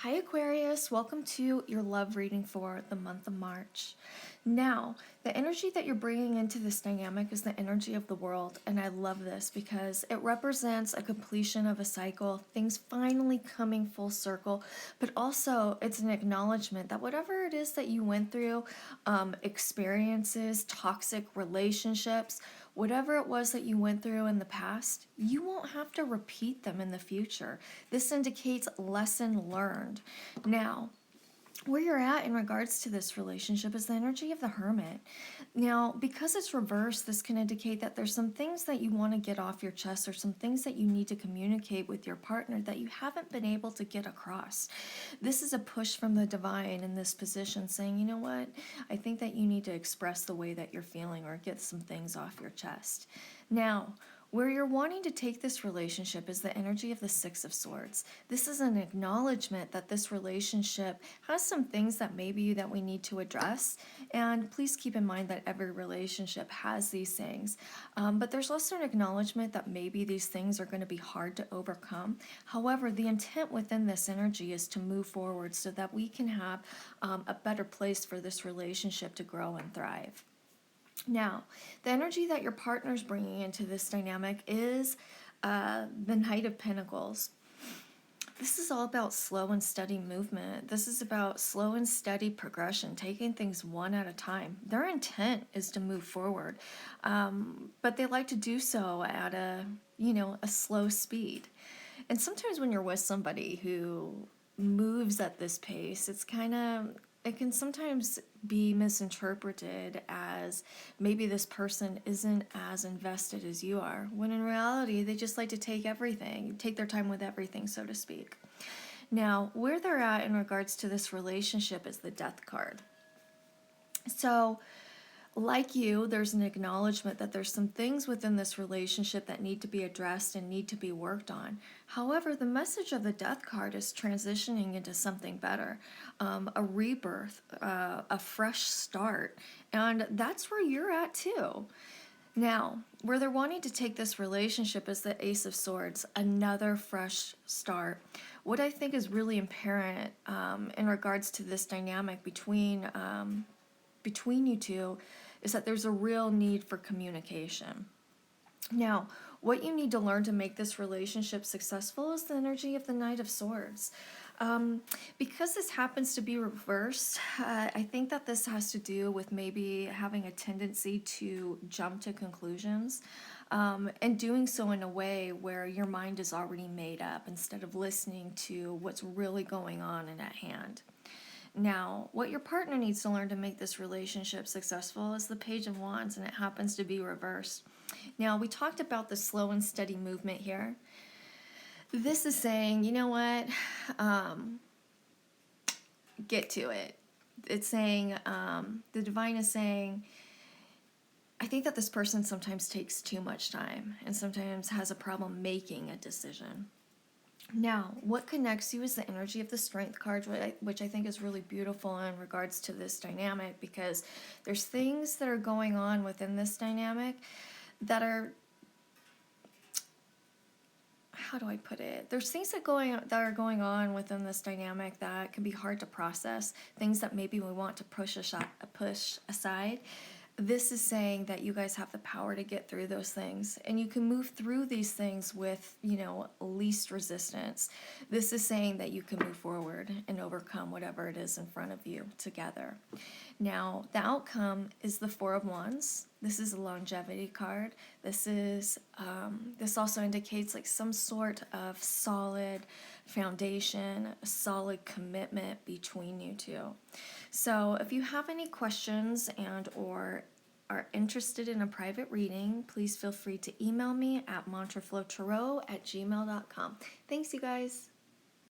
Hi Aquarius, welcome to your love reading for the month of March. Now, the energy that you're bringing into this dynamic is the energy of the world, and I love this because it represents a completion of a cycle, things finally coming full circle, but also it's an acknowledgement that whatever it is that you went through, experiences, toxic relationships, whatever it was that you went through in the past, you won't have to repeat them in the future. This indicates lesson learned. Now, where you're at in regards to this relationship is the energy of the Hermit. Now, because it's reversed, this can indicate that there's some things that you want to get off your chest or some things that you need to communicate with your partner that you haven't been able to get across. This is a push from the divine in this position saying, you know what, I think that you need to express the way that you're feeling or get some things off your chest. Now, where you're wanting to take this relationship is the energy of the Six of Swords. This is an acknowledgement that this relationship has some things that maybe that we need to address. And please keep in mind that every relationship has these things. But there's also an acknowledgement that maybe these things are going to be hard to overcome. However, the intent within this energy is to move forward so that we can have a better place for this relationship to grow and thrive. Now, the energy that your partner's bringing into this dynamic is the Knight of Pentacles. This is all about slow and steady movement. This is about slow and steady progression, taking things one at a time. Their intent is to move forward, but they like to do so at a slow speed. And sometimes when you're with somebody who moves at this pace, it can sometimes be misinterpreted as maybe this person isn't as invested as you are, when in reality they just like to take their time with everything, so to speak. Now, where they're at in regards to this relationship is the Death card. So like you, there's an acknowledgement that there's some things within this relationship that need to be addressed and need to be worked on. However, the message of the Death card is transitioning into something better, a rebirth, a fresh start, and that's where you're at too. Now, where they're wanting to take this relationship is the Ace of Swords, another fresh start. What I think is really apparent in regards to this dynamic between you two is that there's a real need for communication. Now, what you need to learn to make this relationship successful is the energy of the Knight of Swords. Because this happens to be reversed, I think that this has to do with maybe having a tendency to jump to conclusions, and doing so in a way where your mind is already made up instead of listening to what's really going on and at hand. Now, what your partner needs to learn to make this relationship successful is the Page of Wands, and it happens to be reversed. Now, we talked about the slow and steady movement here. This is saying, you know what, get to it. It's saying, the divine is saying, I think that this person sometimes takes too much time and sometimes has a problem making a decision. Now, what connects you is the energy of the Strength card, which I think is really beautiful in regards to this dynamic, because there's things that are going on within this dynamic that are, how do I put it? There's things that are going on within this dynamic that can be hard to process, things that maybe we want to push aside. This is saying that you guys have the power to get through those things, and you can move through these things with, least resistance. This is saying that you can move forward and overcome whatever it is in front of you together. Now, the outcome is the Four of Wands. This is a longevity card. This also indicates like some sort of solid foundation, a solid commitment between you two. So if you have any questions and or are interested in a private reading, please feel free to email me at mantraflowtarot@gmail.com. Thanks, you guys.